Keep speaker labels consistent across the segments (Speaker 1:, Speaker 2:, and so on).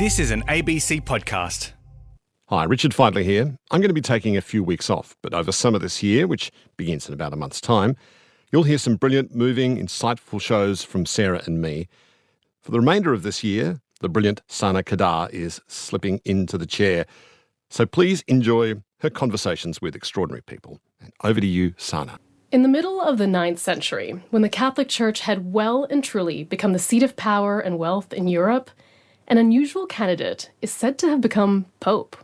Speaker 1: This is an ABC podcast.
Speaker 2: Hi, Richard Fidley here. I'm going to be taking a few weeks off, but over summer this year, which begins in about a month's time, you'll hear some brilliant, moving, insightful shows from Sarah and me. For the remainder of this year, the brilliant Sana Kadar is slipping into the chair. So please enjoy her conversations with extraordinary people. And over to you, Sana.
Speaker 3: In the middle of the 9th century, when the Catholic Church had well and truly become the seat of power and wealth in Europe, an unusual candidate is said to have become Pope.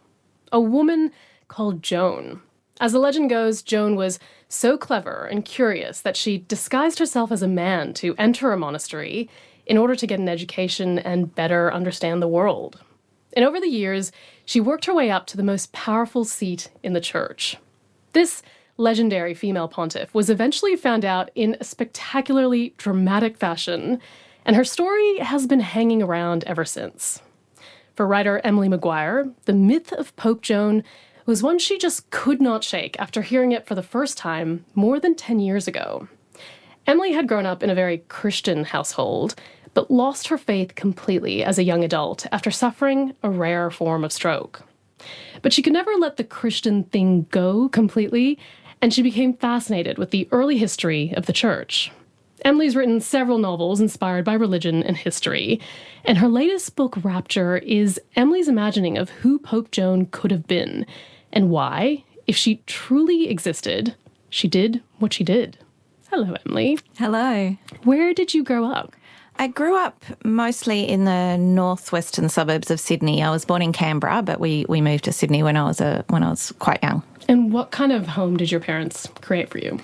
Speaker 3: A woman called Joan. As the legend goes, Joan was so clever and curious that she disguised herself as a man to enter a monastery in order to get an education and better understand the world. And over the years, she worked her way up to the most powerful seat in the church. This legendary female pontiff was eventually found out in a spectacularly dramatic fashion, and her story has been hanging around ever since. For writer Emily Maguire, the myth of Pope Joan was one she just could not shake after hearing it for the first time more than 10 years ago. Emily had grown up in a very Christian household, but lost her faith completely as a young adult after suffering a rare form of stroke. But she could never let the Christian thing go completely, and she became fascinated with the early history of the church. Emily's written several novels inspired by religion and history, and her latest book, Rapture, is Emily's imagining of who Pope Joan could have been, and why, if she truly existed, she did what she did. Hello, Emily.
Speaker 4: Hello.
Speaker 3: Where did you grow up?
Speaker 4: I grew up mostly in the northwestern suburbs of Sydney. I was born in Canberra, but we moved to Sydney when I was quite young.
Speaker 3: And what kind of home did your parents create for you?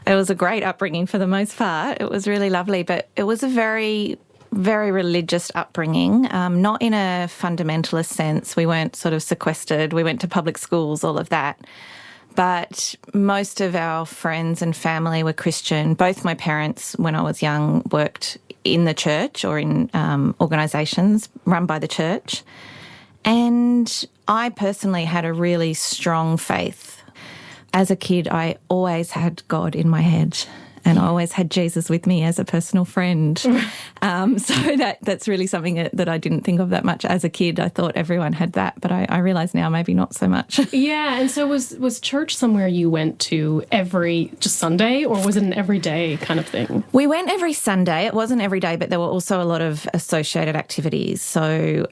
Speaker 4: It was a great upbringing for the most part. It was really lovely, but it was a very, very religious upbringing, not in a fundamentalist sense. We weren't sort of sequestered. We went to public schools, all of that. But most of our friends and family were Christian. Both my parents, when I was young, worked in the church or in organisations run by the church. And I personally had a really strong faith. As a kid, I always had God in my head, and I always had Jesus with me as a personal friend. So that's really something that I didn't think of that much as a kid. I thought everyone had that, but I realise now maybe not so much.
Speaker 3: Yeah, and so was church somewhere you went to just Sunday, or was it an everyday kind of thing?
Speaker 4: We went every Sunday. It wasn't every day, but there were also a lot of associated activities. So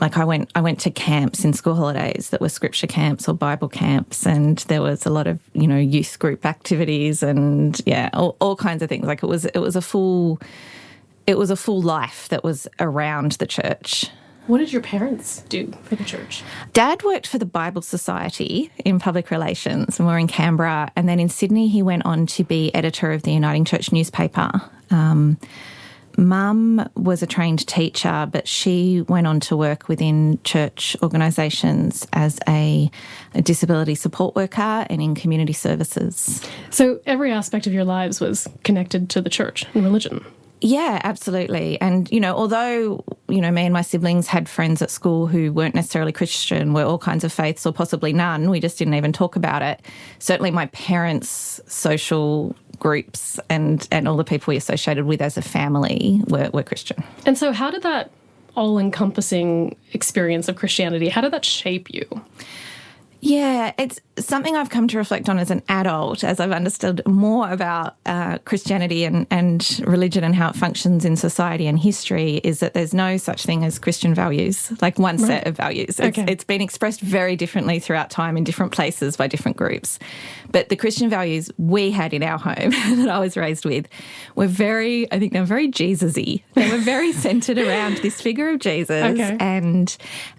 Speaker 4: like I went to camps in school holidays that were scripture camps or Bible camps, and there was a lot of, youth group activities and all kinds of things. Like it was a full life that was around the church.
Speaker 3: What did your parents do for the church?
Speaker 4: Dad worked for the Bible Society in public relations, and we're in Canberra, and then in Sydney he went on to be editor of the Uniting Church newspaper. Mum was a trained teacher, but she went on to work within church organisations as a disability support worker and in community services.
Speaker 3: So every aspect of your lives was connected to the church and religion.
Speaker 4: Yeah, absolutely. And, although, me and my siblings had friends at school who weren't necessarily Christian, were all kinds of faiths or possibly none, we just didn't even talk about it. Certainly my parents' social groups and all the people we associated with as a family were Christian.
Speaker 3: And so how did that all-encompassing experience of Christianity, how did that shape you?
Speaker 4: Yeah, it's something I've come to reflect on as an adult, as I've understood more about Christianity and religion and how it functions in society and history, is that there's no such thing as Christian values, like one set of values. It's been expressed very differently throughout time in different places by different groups. But the Christian values we had in our home that I was raised with were they were very Jesus-y. They were very centred around this figure of Jesus and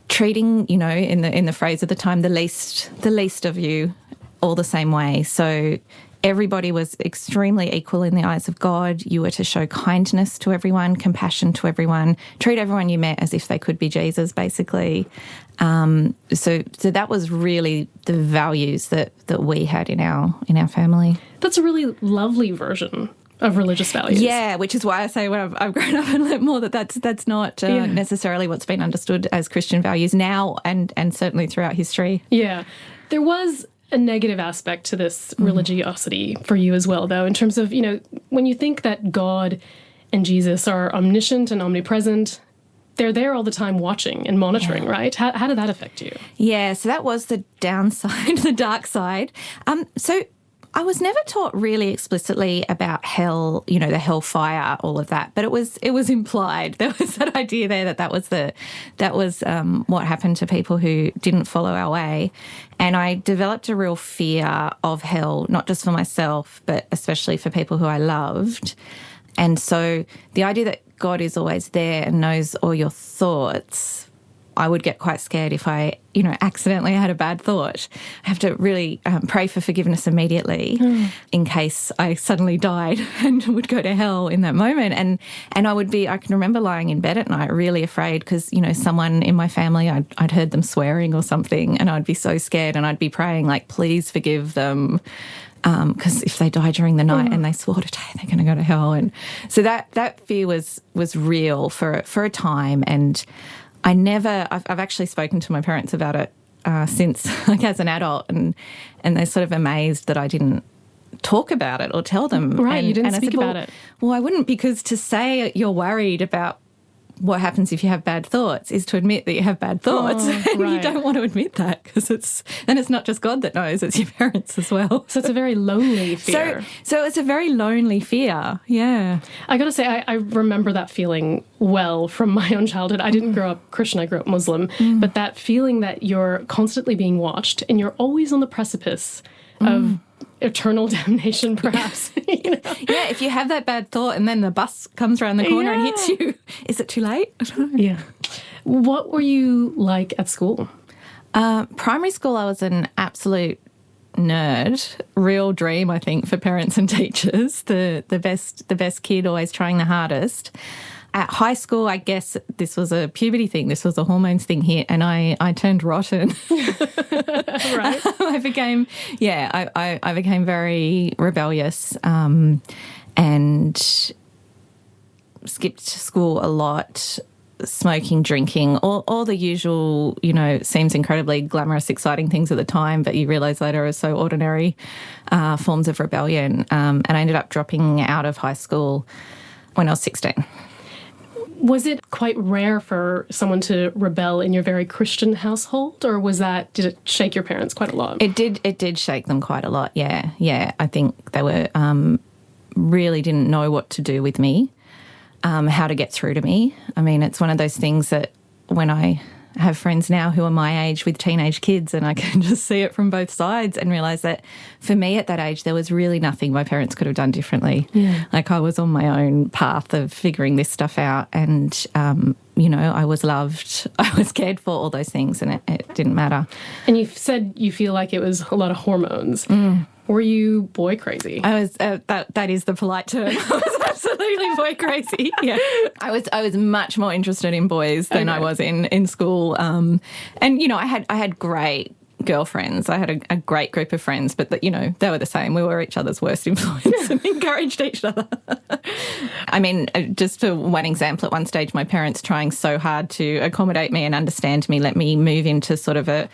Speaker 4: treating, in the phrase of the time, the least of you all the same way. So everybody was extremely equal in the eyes of God. You were to show kindness to everyone, compassion to everyone, treat everyone you met as if they could be Jesus, basically. So that was really the values that we had in our family.
Speaker 3: That's a really lovely version of religious values.
Speaker 4: Yeah, which is why I say when I've grown up and learned more that's not necessarily what's been understood as Christian values now and certainly throughout history.
Speaker 3: Yeah. There was a negative aspect to this religiosity for you as well, though, in terms of, when you think that God and Jesus are omniscient and omnipresent, they're there all the time watching and monitoring, right? How did that affect you?
Speaker 4: Yeah, so that was the downside, the dark side. So I was never taught really explicitly about hell, the hellfire, all of that, but it was implied. There was that idea there that was what happened to people who didn't follow our way, and I developed a real fear of hell, not just for myself, but especially for people who I loved. And so the idea that God is always there and knows all your thoughts, I would get quite scared if I, accidentally had a bad thought. I have to really pray for forgiveness immediately in case I suddenly died and would go to hell in that moment. And I can remember lying in bed at night really afraid because, someone in my family, I'd heard them swearing or something, and I'd be so scared, and I'd be praying like, please forgive them. Because if they die during the night and they swore today, they're going to go to hell. And so that fear was real for a time. And I've actually spoken to my parents about it since, as an adult, and they're sort of amazed that I didn't talk about it or tell them.
Speaker 3: Right, you didn't
Speaker 4: I
Speaker 3: speak
Speaker 4: said,
Speaker 3: about it.
Speaker 4: Well, I wouldn't, because to say you're worried about what happens if you have bad thoughts is to admit that you have bad thoughts. And
Speaker 3: right.
Speaker 4: you don't want to admit that, because it's not just God that knows, it's your parents as well.
Speaker 3: So it's a very lonely fear.
Speaker 4: So it's a very lonely fear, yeah.
Speaker 3: I got to say, I remember that feeling well from my own childhood. I didn't grow up Christian, I grew up Muslim, but that feeling that you're constantly being watched and you're always on the precipice of eternal damnation, perhaps.
Speaker 4: Yeah, if you have that bad thought and then the bus comes around the corner and hits you, is it too late?
Speaker 3: Yeah. What were you like at school?
Speaker 4: Primary school, I was an absolute nerd. Real dream, I think, for parents and teachers. The best kid, always trying the hardest. At high school, I guess this was a puberty thing. This was a hormones thing here, and I turned rotten.
Speaker 3: Right.
Speaker 4: I became very rebellious and skipped school a lot, smoking, drinking, all the usual, seems incredibly glamorous, exciting things at the time, but you realise later are so ordinary forms of rebellion. And I ended up dropping out of high school when I was 16.
Speaker 3: Was it quite rare for someone to rebel in your very Christian household, or did it shake your parents quite a lot?
Speaker 4: It did shake them quite a lot, yeah. Yeah, I think they were really didn't know what to do with me, how to get through to me. I mean, it's one of those things that when I have friends now who are my age with teenage kids, and I can just see it from both sides and realise that for me at that age there was really nothing my parents could have done differently. Yeah. Like, I was on my own path of figuring this stuff out, and I was loved, I was cared for, all those things, and it didn't matter.
Speaker 3: And you said you feel like it was a lot of hormones. Were you boy crazy?
Speaker 4: I was. That is the polite term. I was absolutely boy crazy. Yeah, I was much more interested in boys than I was in school. And I had great girlfriends. I had a great group of friends, but they were the same. We were each other's worst influence and encouraged each other. I mean, just for one example, at one stage, my parents, trying so hard to accommodate me and understand me, let me move into sort of a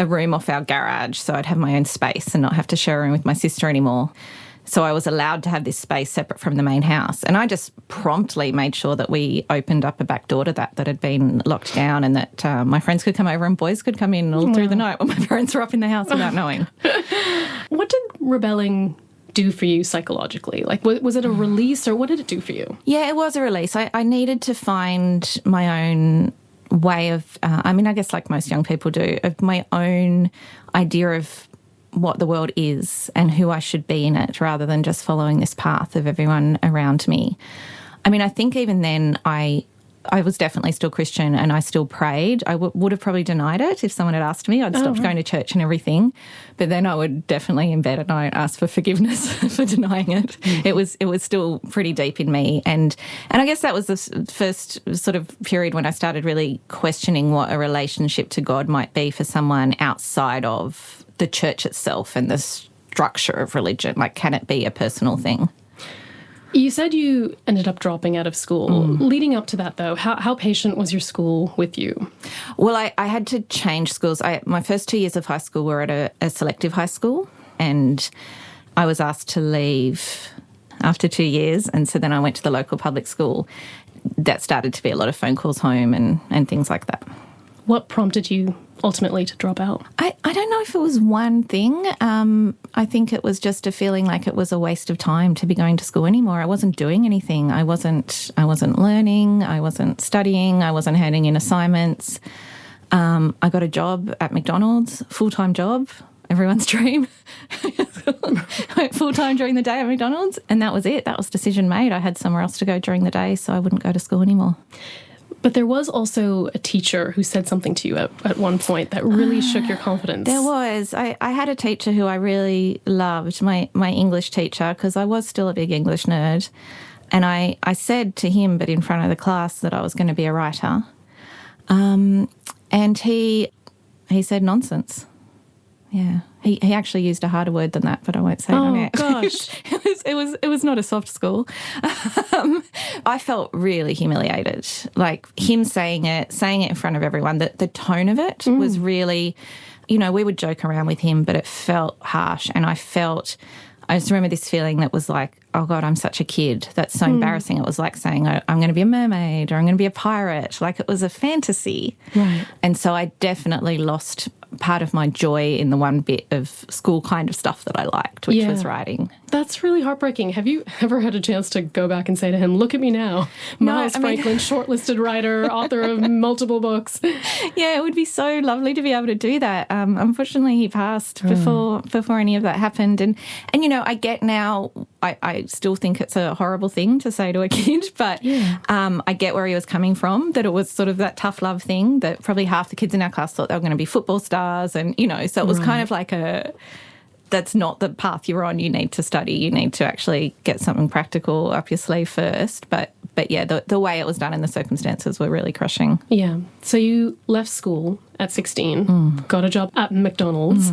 Speaker 4: room off our garage, so I'd have my own space and not have to share a room with my sister anymore. So I was allowed to have this space separate from the main house. And I just promptly made sure that we opened up a back door to that had been locked down, and that my friends could come over and boys could come in all through the night when my parents were up in the house without knowing.
Speaker 3: What did rebelling do for you psychologically? Like, was it a release, or what did it do for you?
Speaker 4: Yeah, it was a release. I needed to find my own way of, I guess like most young people do, of my own idea of what the world is and who I should be in it, rather than just following this path of everyone around me. I mean, I think even then I was definitely still Christian, and I still prayed. I would have probably denied it if someone had asked me. I'd stopped going to church and everything. But then I would definitely in bed at night ask for forgiveness for denying it. It was still pretty deep in me. And I guess that was the first sort of period when I started really questioning what a relationship to God might be for someone outside of the church itself and the structure of religion. Like, can it be a personal thing?
Speaker 3: You said you ended up dropping out of school. Leading up to that, though, how patient was your school with you?
Speaker 4: Well, I had to change schools. My first 2 years of high school were at a selective high school, and I was asked to leave after 2 years, and so then I went to the local public school. that started to be a lot of phone calls home and things like that.
Speaker 3: What prompted you ultimately to drop out?
Speaker 4: I don't know if it was one thing. I think it was just a feeling like it was a waste of time to be going to school anymore. I wasn't doing anything. I wasn't learning. I wasn't studying. I wasn't handing in assignments. I got a job at McDonald's, full-time job, everyone's dream. I went full-time during the day at McDonald's, and that was it. That was decision made. I had somewhere else to go during the day, so I wouldn't go to school anymore.
Speaker 3: But there was also a teacher who said something to you at one point that really shook your confidence.
Speaker 4: There was. I had a teacher who I really loved, my English teacher, because I was still a big English nerd. And I said to him, but in front of the class, that I was going to be a writer. And he said nonsense. Yeah. He actually used a harder word than that, but I won't say it on air.
Speaker 3: Oh, gosh.
Speaker 4: It was not a soft school. I felt really humiliated. Like him saying it in front of everyone, the tone of it was really, we would joke around with him, but it felt harsh. And I just remember this feeling that was like, oh God, I'm such a kid. That's so embarrassing. It was like saying, I'm going to be a mermaid or I'm going to be a pirate. Like it was a fantasy.
Speaker 3: Right.
Speaker 4: And so I definitely lost part of my joy in the one bit of school kind of stuff that I liked, which was writing.
Speaker 3: That's really heartbreaking. Have you ever had a chance to go back and say to him, look at me now, Miles Franklin, shortlisted writer, author of multiple books?
Speaker 4: Yeah, it would be so lovely to be able to do that. Unfortunately, he passed before any of that happened. And I get now, I still think it's a horrible thing to say to a kid, but I get where he was coming from, that it was sort of that tough love thing that probably half the kids in our class thought they were going to be football stars. And, so it was kind of like that's not the path you're on. You need to study. You need to actually get something practical up your sleeve first. But yeah, the way it was done and the circumstances were really crushing.
Speaker 3: Yeah. So you left school at 16, got a job at McDonald's.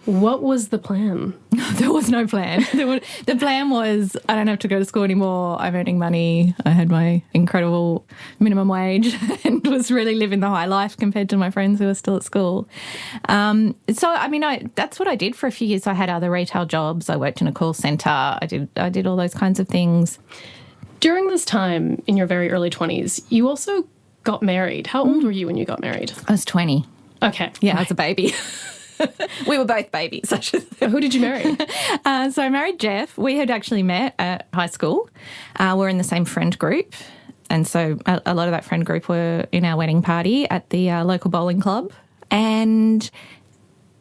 Speaker 3: What was the plan?
Speaker 4: There was no plan. The plan was, I don't have to go to school anymore. I'm earning money. I had my incredible minimum wage and was really living the high life compared to my friends who were still at school. That's what I did for a few years. I had other retail jobs. I worked in a call centre. I did all those kinds of things.
Speaker 3: During this time in your very early 20s, you also got married. How old were you when you got married?
Speaker 4: I was 20.
Speaker 3: Okay.
Speaker 4: Yeah, I was a baby. We were both babies, I should say.
Speaker 3: Who did you marry?
Speaker 4: So I married Jeff. We had actually met at high school. We're in the same friend group. And so a lot of that friend group were in our wedding party at the local bowling club. And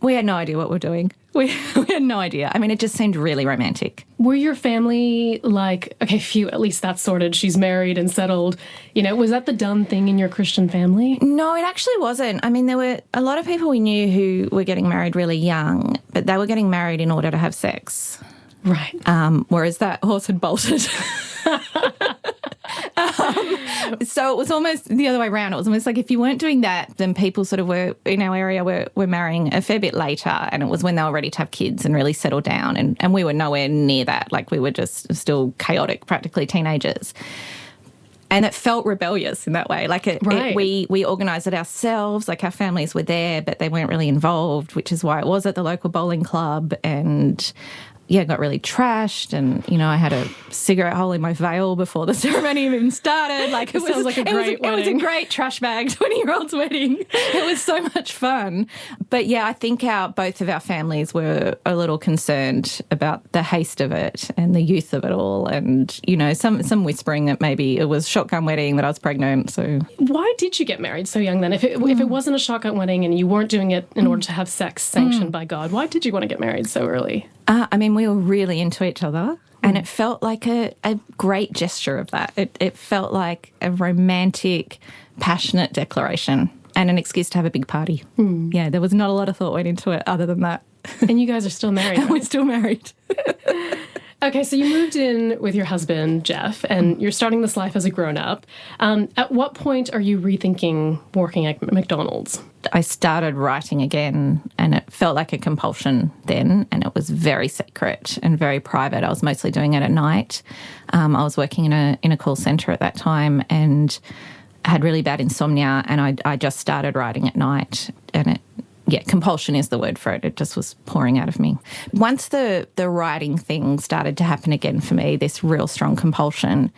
Speaker 4: we had no idea what we were doing. We had no idea. I mean, it just seemed really romantic.
Speaker 3: Were your family like, okay, phew, at least that's sorted. She's married and settled. Was that the done thing in your Christian family?
Speaker 4: No, it actually wasn't. I mean, there were a lot of people we knew who were getting married really young, but they were getting married in order to have sex.
Speaker 3: Right.
Speaker 4: Whereas that horse had bolted. So it was almost the other way around. It was almost like if you weren't doing that, then people sort of were, in our area, were marrying a fair bit later, and it was when they were ready to have kids and really settle down, and we were nowhere near that. Like we were just still chaotic, practically teenagers. And it felt rebellious in that way. Like we organised it ourselves, like our families were there, but they weren't really involved, which is why it was at the local bowling club. And yeah, got really trashed, and I had a cigarette hole in my veil before the ceremony even started. Like it
Speaker 3: sounds like a great wedding.
Speaker 4: It was a great trash bag 20-year-old's wedding. It was so much fun. But yeah, I think both of our families were a little concerned about the haste of it and the youth of it all, and some whispering that maybe it was shotgun wedding, that I was pregnant. So
Speaker 3: why did you get married so young then? If it wasn't a shotgun wedding and you weren't doing it in order to have sex sanctioned by God, why did you want to get married so early?
Speaker 4: We were really into each other, and it felt like a great gesture of that. It felt like a romantic, passionate declaration and an excuse to have a big party. Yeah, there was not a lot of thought went into it other than that.
Speaker 3: And you guys are still married, right?
Speaker 4: We're still married.
Speaker 3: Okay, so you moved in with your husband, Jeff, and you're starting this life as a grown-up. At what point are you rethinking working at McDonald's?
Speaker 4: I started writing again, and it felt like a compulsion then, and it was very secret and very private. I was mostly doing it at night. I was working in a call centre at that time, and I had really bad insomnia, and I just started writing at night, and compulsion is the word for it. It just was pouring out of me. Once the writing thing started to happen again for me, this real strong compulsion,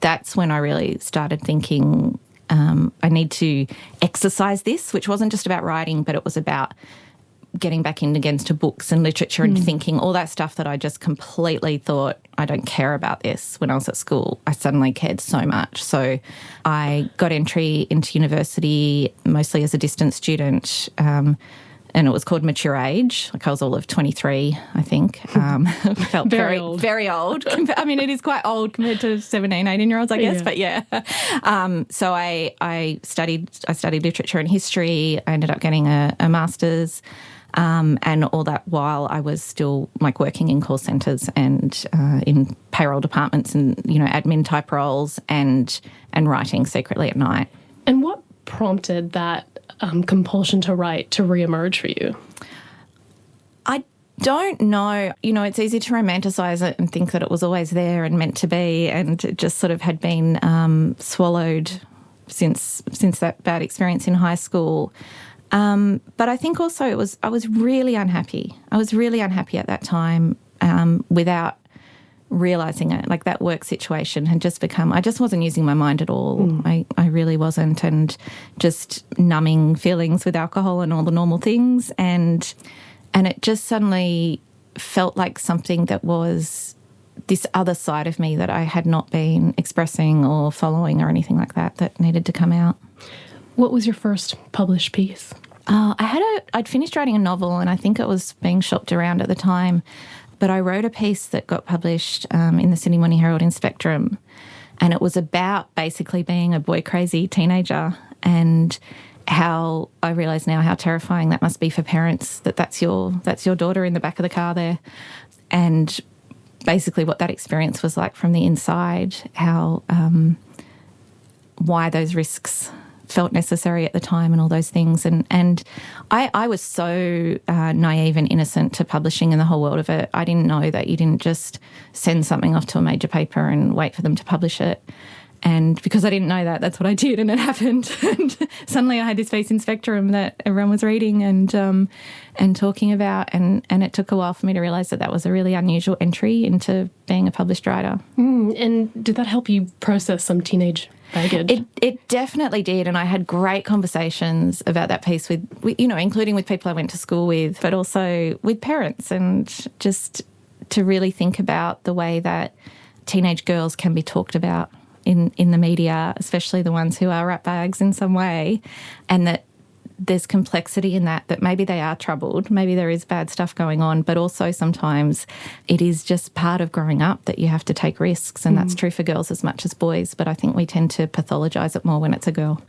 Speaker 4: that's when I really started thinking I need to exercise this, which wasn't just about writing, but it was about getting back in against books and literature and thinking, all that stuff that I just completely thought, I don't care about this when I was at school. I suddenly cared so much. So I got entry into university mostly as a distance student, and it was called Mature Age. Like I was all of 23, I think. Felt very old. Very old. I mean, it is quite old compared to 17, 18-year-olds, I guess, but yeah. So I studied literature and history. I ended up getting a master's. And all that while I was still like working in call centres and in payroll departments and, you know, admin type roles and writing secretly at night.
Speaker 3: And what prompted that compulsion to write to re-emerge for you?
Speaker 4: I don't know. You know, it's easy to romanticise it and think that it was always there and meant to be, and it just sort of had been swallowed since that bad experience in high school. But I think also I was really unhappy. I was really unhappy at that time without realising it. Like that work situation had just become, I just wasn't using my mind at all. I really wasn't, and just numbing feelings with alcohol and all the normal things. And it just suddenly felt like something that was this other side of me that I had not been expressing or following or anything like that needed to come out.
Speaker 3: What was your first published piece?
Speaker 4: I'd finished writing a novel, and I think it was being shopped around at the time, but I wrote a piece that got published in the Sydney Morning Herald in Spectrum, and it was about basically being a boy-crazy teenager and how I realise now how terrifying that must be for parents, that's your daughter in the back of the car there, and basically what that experience was like from the inside, how why those risks felt necessary at the time and all those things. And I was so naive and innocent to publishing and the whole world of it. I didn't know that you didn't just send something off to a major paper and wait for them to publish it. And because I didn't know that, that's what I did, and it happened. And suddenly I had this piece in Spectrum that everyone was reading and talking about, and it took a while for me to realise that was a really unusual entry into being a published writer.
Speaker 3: And did that help you process some teenage baggage?
Speaker 4: It definitely did, and I had great conversations about that piece with, you know, including with people I went to school with, but also with parents, and just to really think about the way that teenage girls can be talked about in the media, especially the ones who are ratbags in some way, and that there's complexity in that maybe they are troubled, maybe there is bad stuff going on, but also sometimes it is just part of growing up that you have to take risks, and that's true for girls as much as boys, but I think we tend to pathologise it more when it's a girl.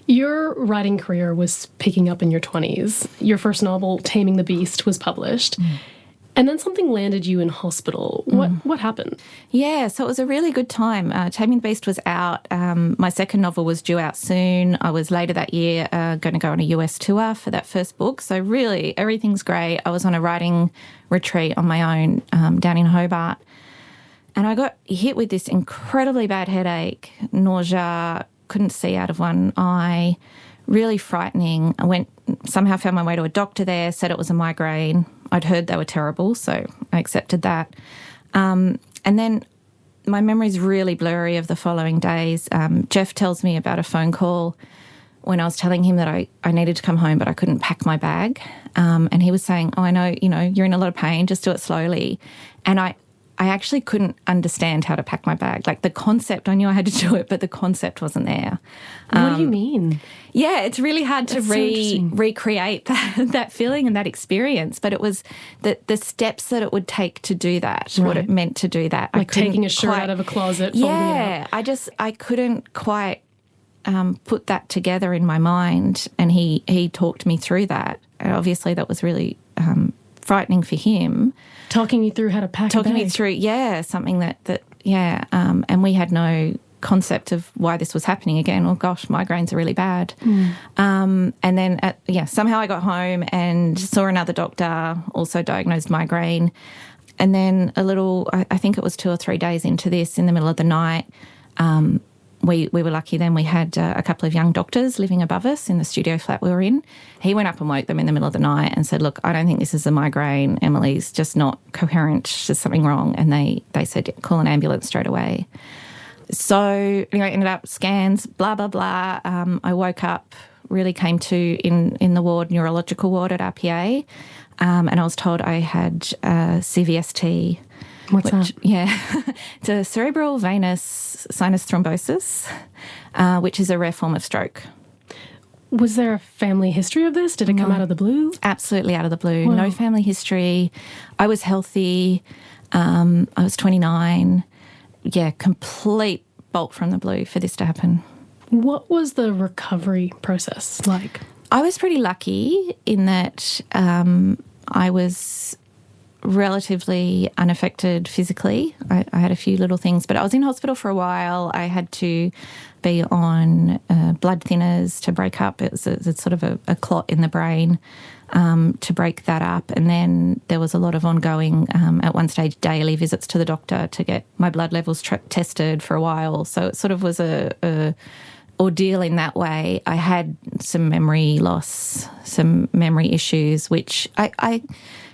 Speaker 3: Your writing career was picking up in your 20s. Your first novel, Taming the Beast, was published. And then something landed you in hospital. What happened?
Speaker 4: Yeah, so it was a really good time. Taming the Beast was out. My second novel was due out soon. I was later that year going to go on a US tour for that first book. So really, everything's great. I was on a writing retreat on my own down in Hobart. And I got hit with this incredibly bad headache, nausea, couldn't see out of one eye, really frightening. I somehow found my way to a doctor there, said it was a migraine. I'd heard they were terrible, so I accepted that. And then my memory's really blurry of the following days. Jeff tells me about a phone call when I was telling him that I needed to come home, but I couldn't pack my bag. And he was saying, I know, you're in a lot of pain, just do it slowly. And I actually couldn't understand how to pack my bag. Like the concept, I knew I had to do it, but the concept wasn't there.
Speaker 3: What do you mean?
Speaker 4: Yeah, it's really hard to recreate that feeling and that experience. But it was the steps that it would take to do that, what it meant to do that.
Speaker 3: Like taking a shirt out of a closet, folding it out.
Speaker 4: I couldn't quite put that together in my mind. And he talked me through that. And obviously that was really frightening for him.
Speaker 3: Talking you through how to pack a bag.
Speaker 4: Talking me through, and we had no concept of why this was happening again. Oh gosh, migraines are really bad. And then somehow I got home and saw another doctor, also diagnosed migraine. And then I think it was 2 or 3 days into this, in the middle of the night, we were lucky then. We had a couple of young doctors living above us in the studio flat we were in. He went up and woke them in the middle of the night and said, look, I don't think this is a migraine. Emily's just not coherent. There's something wrong. And they said, call an ambulance straight away. So anyway, ended up scans, blah, blah, blah. I woke up, really came to in the ward, neurological ward at RPA, and I was told I had CVST.
Speaker 3: What's that?
Speaker 4: Yeah. It's a cerebral venous sinus thrombosis, which is a rare form of stroke.
Speaker 3: Was there a family history of this? Did it come out of the blue?
Speaker 4: Absolutely out of the blue.
Speaker 3: Wow.
Speaker 4: No family history. I was healthy. I was 29. Yeah, complete bolt from the blue for this to happen.
Speaker 3: What was the recovery process like?
Speaker 4: I was pretty lucky in that I was relatively unaffected physically. I had a few little things, but I was in hospital for a while. I had to be on blood thinners to break up. It's sort of a clot in the brain to break that up. And then there was a lot of ongoing, at one stage, daily visits to the doctor to get my blood levels tested for a while. So it sort of was a ordeal in that way. I had some memory loss, some memory issues, which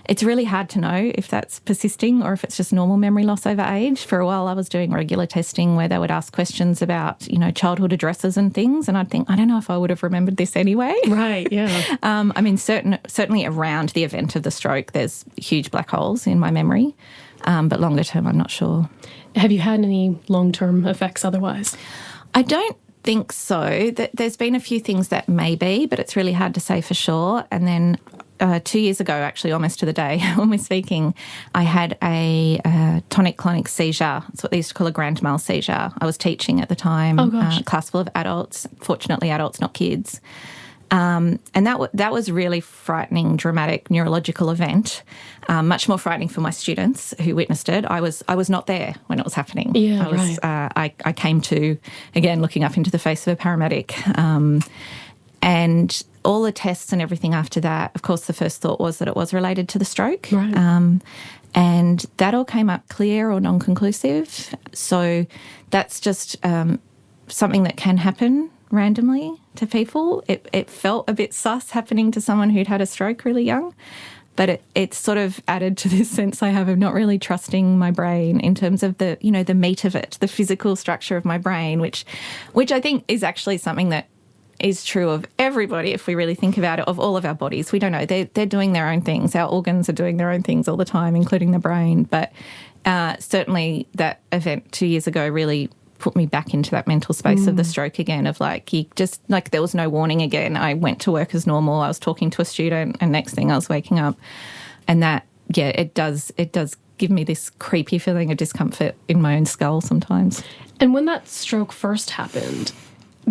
Speaker 4: it's really hard to know if that's persisting or if it's just normal memory loss over age. For a while, I was doing regular testing where they would ask questions about, childhood addresses and things, and I'd think, I don't know if I would have remembered this anyway.
Speaker 3: Right, yeah.
Speaker 4: I mean, certainly around the event of the stroke, there's huge black holes in my memory, but longer term, I'm not sure.
Speaker 3: Have you had any long-term effects otherwise?
Speaker 4: I don't think so. There's been a few things that may be, but it's really hard to say for sure. And then 2 years ago, actually, almost to the day when we're speaking, I had a tonic-clonic seizure. That's what they used to call a grand mal seizure. I was teaching at the time, class full of adults, fortunately adults, not kids. And that was really frightening, dramatic neurological event, much more frightening for my students who witnessed it. I was not there when it was happening.
Speaker 3: Yeah,
Speaker 4: right. I came to, again, looking up into the face of a paramedic, and all the tests and everything after that, of course, the first thought was that it was related to the stroke.
Speaker 3: Right.
Speaker 4: And that all came up clear or non-conclusive. So that's just something that can happen randomly to people. It felt a bit sus happening to someone who'd had a stroke really young, but it sort of added to this sense I have of not really trusting my brain in terms of the meat of it, the physical structure of my brain, which I think is actually something that is true of everybody if we really think about it, of all of our bodies. We don't know. They're doing their own things. Our organs are doing their own things all the time, including the brain. But certainly that event 2 years ago really put me back into that mental space of the stroke again, of there was no warning again. I went to work as normal. I was talking to a student, and next thing I was waking up. And that, it does give me this creepy feeling of discomfort in my own skull sometimes.
Speaker 3: And when that stroke first happened,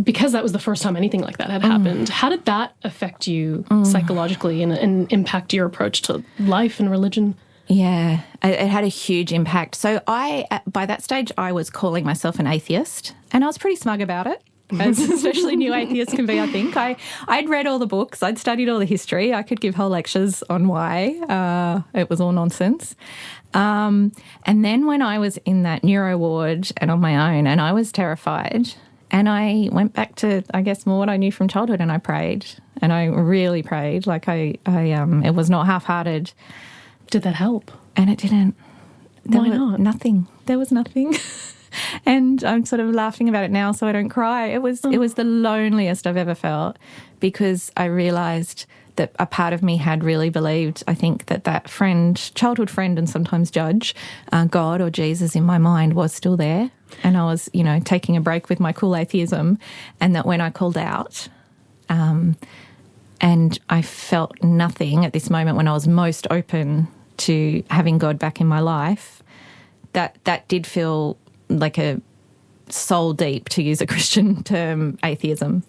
Speaker 3: because that was the first time anything like that had happened, how did that affect you psychologically and impact your approach to life and religion?
Speaker 4: Yeah, it had a huge impact. So by that stage, I was calling myself an atheist, and I was pretty smug about it, as especially new atheists can be, I think. I'd read all the books. I'd studied all the history. I could give whole lectures on why it was all nonsense. And then when I was in that neuro ward and on my own, and I was terrified, and I went back to, I guess, more what I knew from childhood, and I prayed, and I really prayed. It was not half-hearted.
Speaker 3: Did that help?
Speaker 4: And it didn't.
Speaker 3: Why not?
Speaker 4: Nothing. There was nothing. And I'm sort of laughing about it now so I don't cry. It was the loneliest I've ever felt, because I realised that a part of me had really believed, I think, that friend, childhood friend and sometimes judge, God or Jesus in my mind was still there. And I was, taking a break with my cool atheism, and that when I called out, and I felt nothing at this moment when I was most open to having God back in my life, that did feel like a soul deep, to use a Christian term, atheism,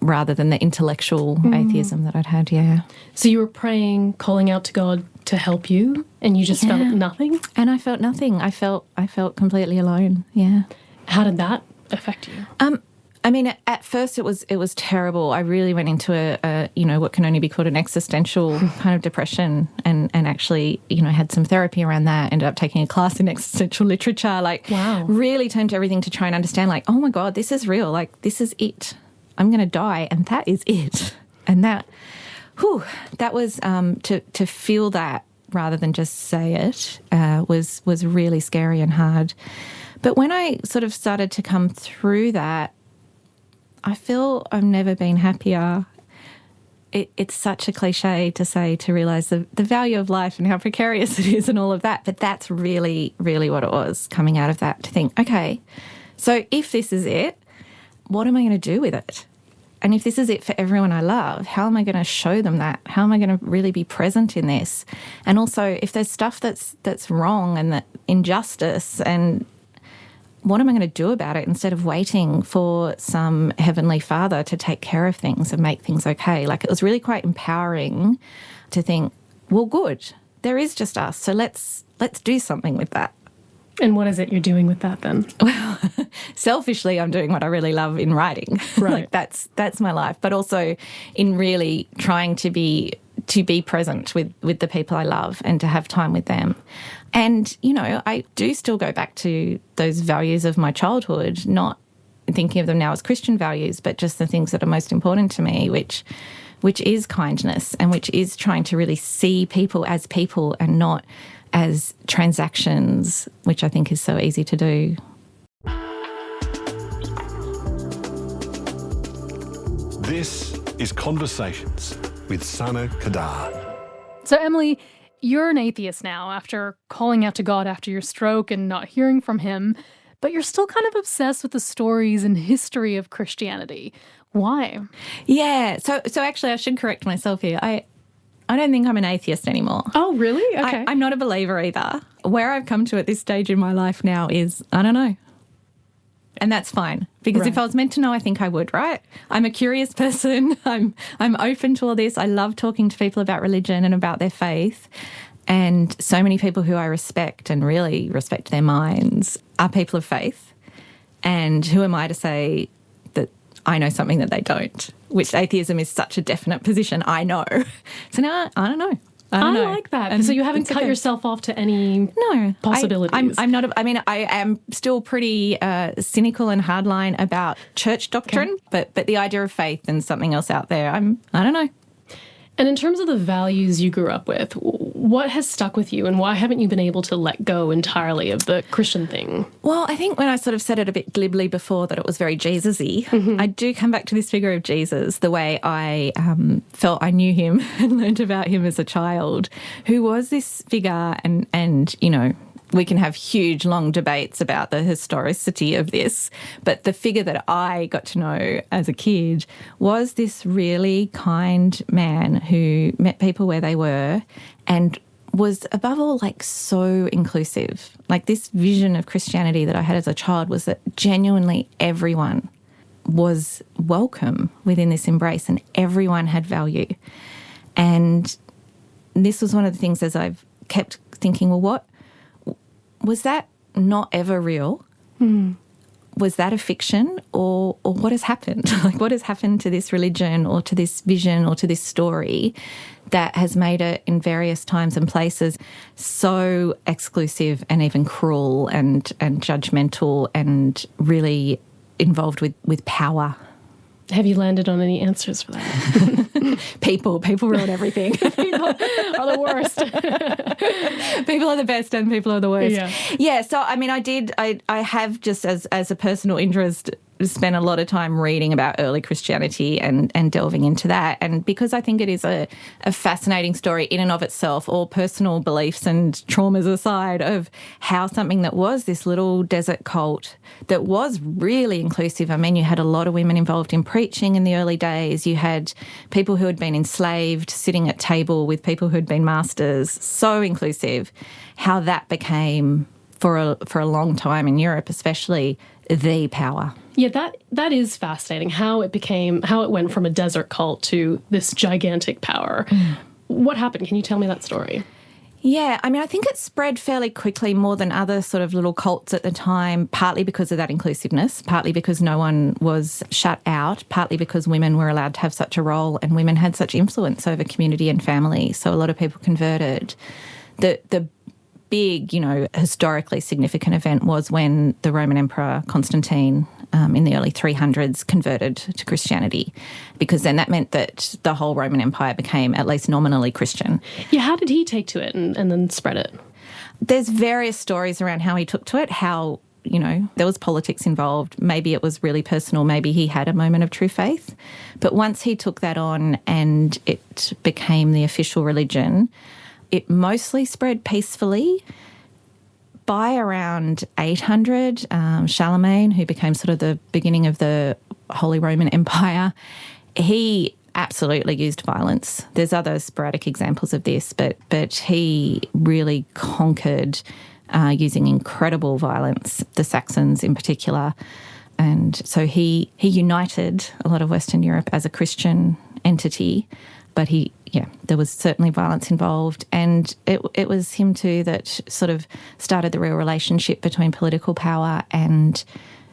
Speaker 4: rather than the intellectual atheism that I'd had, yeah.
Speaker 3: So you were praying, calling out to God to help you, and you just felt nothing?
Speaker 4: And I felt nothing. I felt completely alone, yeah.
Speaker 3: How did that affect you?
Speaker 4: I mean, at first it was terrible. I really went into a what can only be called an existential kind of depression, and actually, had some therapy around that, ended up taking a class in existential literature,
Speaker 3: wow.
Speaker 4: Really turned to everything to try and understand, oh my God, this is real. This is it. I'm going to die, and that is it. And that was, to feel that rather than just say it, was really scary and hard. But when I sort of started to come through that, I feel I've never been happier. It's such a cliche to say, to realise the value of life and how precarious it is and all of that. But that's really, really what it was, coming out of that, to think, okay, so if this is it, what am I going to do with it? And if this is it for everyone I love, how am I going to show them that? How am I going to really be present in this? And also, if there's stuff that's wrong and that injustice, and what am I going to do about it instead of waiting for some heavenly Father to take care of things and make things okay? Like, it was really quite empowering to think, well, good, there is just us, so let's do something with that.
Speaker 3: And what is it you're doing with that then?
Speaker 4: Well, selfishly, I'm doing what I really love in writing.
Speaker 3: Right.
Speaker 4: Like, that's my life. But also in really trying to be present with the people I love and to have time with them. And, you know, I do still go back to those values of my childhood, not thinking of them now as Christian values, but just the things that are most important to me, which is kindness, and which is trying to really see people as people and not as transactions, which I think is so easy to do.
Speaker 2: This is Conversations with Sana Kadar.
Speaker 5: So, Emily, you're an atheist now after calling out to God after your stroke and not hearing from him, but you're still kind of obsessed with the stories and history of Christianity. Why?
Speaker 4: Yeah, so actually I should correct myself here. I don't think I'm an atheist anymore.
Speaker 5: Oh, really? Okay.
Speaker 4: I'm not a believer either. Where I've come to at this stage in my life now is, I don't know. And that's fine, because if I was meant to know, I think I would, right? I'm a curious person. I'm open to all this. I love talking to people about religion and about their faith. And so many people who I respect and really respect their minds are people of faith. And who am I to say that I know something that they don't? Which atheism is such a definite position, I know. So now I don't know. I
Speaker 3: like that. And so you haven't cut yourself off to any possibilities.
Speaker 4: I'm not. I am still pretty cynical and hardline about church doctrine, but the idea of faith and something else out there, I don't know.
Speaker 3: And in terms of the values you grew up with, what has stuck with you, and why haven't you been able to let go entirely of the Christian thing?
Speaker 4: Well, I think when I sort of said it a bit glibly before that it was very Jesus-y, I do come back to this figure of Jesus, the way I felt I knew him and learned about him as a child, who was this figure, and you know, we can have huge, long debates about the historicity of this, but the figure that I got to know as a kid was this really kind man who met people where they were and was, above all, like, so inclusive. Like, this vision of Christianity that I had as a child was that genuinely everyone was welcome within this embrace and everyone had value. And this was one of the things, as I've kept thinking, well, what was that not ever real? Was that a fiction, or what has happened? Like, what has happened to this religion or to this vision or to this story that has made it in various times and places so exclusive and even cruel and judgmental and really involved with power?
Speaker 3: Have you landed on any answers for that?
Speaker 4: People ruin everything.
Speaker 3: People are the worst.
Speaker 4: People are the best and people are the worst.
Speaker 3: Yeah.
Speaker 4: So, I mean, I have just as a personal interest spent a lot of time reading about early Christianity and delving into that. And because I think it is a fascinating story in and of itself, all personal beliefs and traumas aside, of how something that was this little desert cult that was really inclusive. I mean, you had a lot of women involved in preaching in the early days. You had people who had been enslaved sitting at table with people who had been masters. So inclusive. How that became, for a long time in Europe especially, the power.
Speaker 3: Yeah, that is fascinating, how it went from a desert cult to this gigantic power. What happened? Can you tell me that story?
Speaker 4: Yeah, I mean, I think it spread fairly quickly, more than other sort of little cults at the time, partly because of that inclusiveness, partly because no one was shut out, partly because women were allowed to have such a role and women had such influence over community and family. So a lot of people converted. The big, historically significant event was when the Roman Emperor Constantine in the early 300s converted to Christianity, because then that meant that the whole Roman Empire became at least nominally Christian.
Speaker 3: Yeah, how did he take to it and then spread it?
Speaker 4: There's various stories around how he took to it, how there was politics involved. Maybe it was really personal. Maybe he had a moment of true faith. But once he took that on and it became the official religion, it mostly spread peacefully. By around 800, Charlemagne, who became sort of the beginning of the Holy Roman Empire, he absolutely used violence. There's other sporadic examples of this, but he really conquered using incredible violence, the Saxons in particular. And so he united a lot of Western Europe as a Christian entity, but there was certainly violence involved. And it was him too that sort of started the real relationship between political power and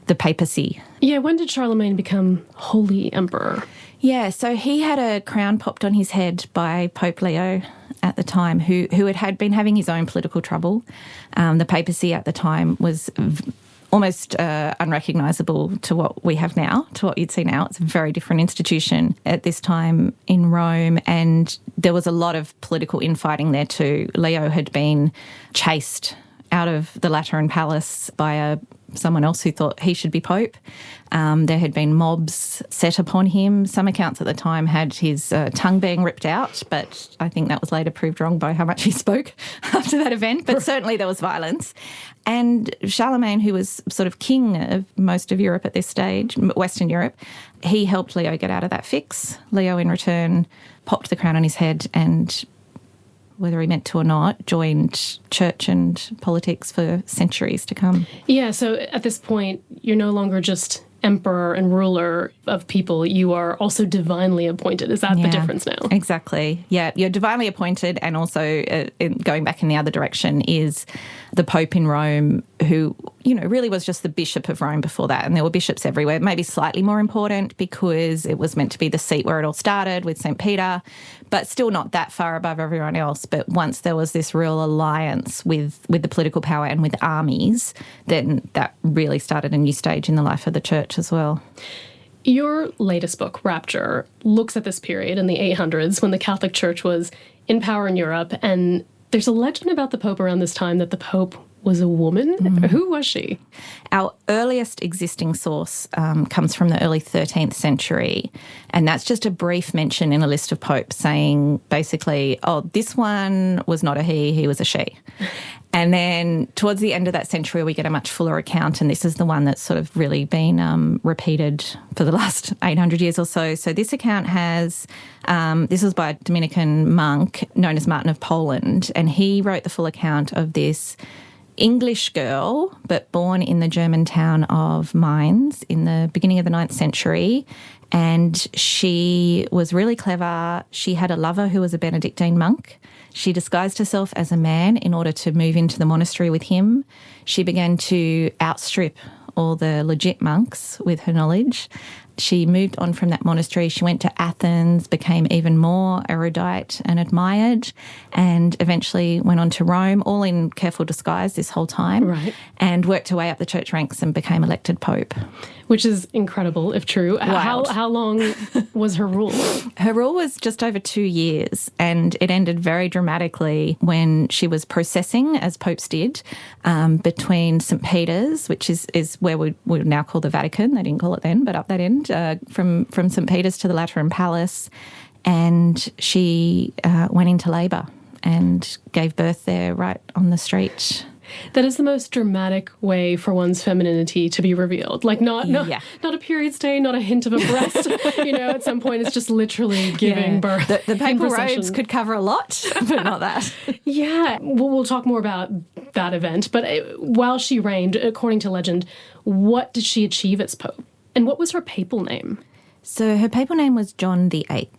Speaker 4: the papacy.
Speaker 3: Yeah, when did Charlemagne become Holy Emperor?
Speaker 4: Yeah, so he had a crown popped on his head by Pope Leo at the time, who had been having his own political trouble. The papacy at the time was almost unrecognisable to what we have now, to what you'd see now. It's a very different institution at this time in Rome, and there was a lot of political infighting there too. Leo had been chased out of the Lateran Palace by someone else who thought he should be pope. There had been mobs set upon him. Some accounts at the time had his tongue being ripped out, but I think that was later proved wrong by how much he spoke after that event. But certainly there was violence. And Charlemagne, who was sort of king of most of Europe at this stage, Western Europe, he helped Leo get out of that fix. Leo, in return, popped the crown on his head and, whether he meant to or not, joined church and politics for centuries to come.
Speaker 3: Yeah, so at this point, you're no longer just emperor and ruler of people, you are also divinely appointed. Is that the difference now?
Speaker 4: Exactly. Yeah, you're divinely appointed, and also going back in the other direction is the Pope in Rome, who, really was just the Bishop of Rome before that, and there were bishops everywhere, maybe slightly more important because it was meant to be the seat where it all started with St. Peter, but still not that far above everyone else. But once there was this real alliance with the political power and with armies, then that really started a new stage in the life of the church as well.
Speaker 3: Your latest book, Rapture, looks at this period in the 800s when the Catholic Church was in power in Europe, and there's a legend about the Pope around this time that the Pope was a woman. Mm-hmm. Who was she?
Speaker 4: Our earliest existing source comes from the early 13th century, and that's just a brief mention in a list of popes saying basically, this one was not a he was a she. And then towards the end of that century, we get a much fuller account, and this is the one that's sort of really been repeated for the last 800 years or so. So this account has, this was by a Dominican monk known as Martin of Poland, and he wrote the full account of this English girl, but born in the German town of Mainz in the beginning of the 9th century. And she was really clever. She had a lover who was a Benedictine monk. She disguised herself as a man in order to move into the monastery with him. She began to outstrip all the legit monks with her knowledge. She moved on from that monastery. She went to Athens, became even more erudite and admired, and eventually went on to Rome, all in careful disguise this whole time,
Speaker 3: right,
Speaker 4: and worked her way up the church ranks and became elected pope.
Speaker 3: Which is incredible, if true. How long was her rule?
Speaker 4: Her rule was just over 2 years, and it ended very dramatically when she was processing, as popes did, between St. Peter's, which is where we would now call the Vatican. They didn't call it then, but up that end, from St. Peter's to the Lateran Palace, and she went into labour and gave birth there right on the street.
Speaker 3: That is the most dramatic way for one's femininity to be revealed. Like not a period stain, not a hint of a breast. At some point it's just literally giving birth.
Speaker 4: The papal robes could cover a lot, but not that.
Speaker 3: Yeah, we'll talk more about that event. But while she reigned, according to legend, what did she achieve as pope? And what was her papal name?
Speaker 4: So her papal name was John VIII.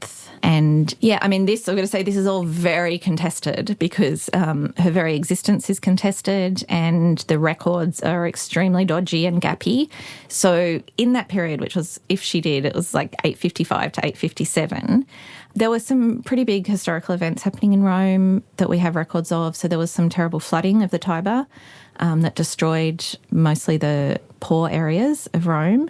Speaker 4: And I've got to say this is all very contested because her very existence is contested and the records are extremely dodgy and gappy. So in that period, which was, if she did, it was like 855 to 857, there were some pretty big historical events happening in Rome that we have records of. So there was some terrible flooding of the Tiber that destroyed mostly the poor areas of Rome.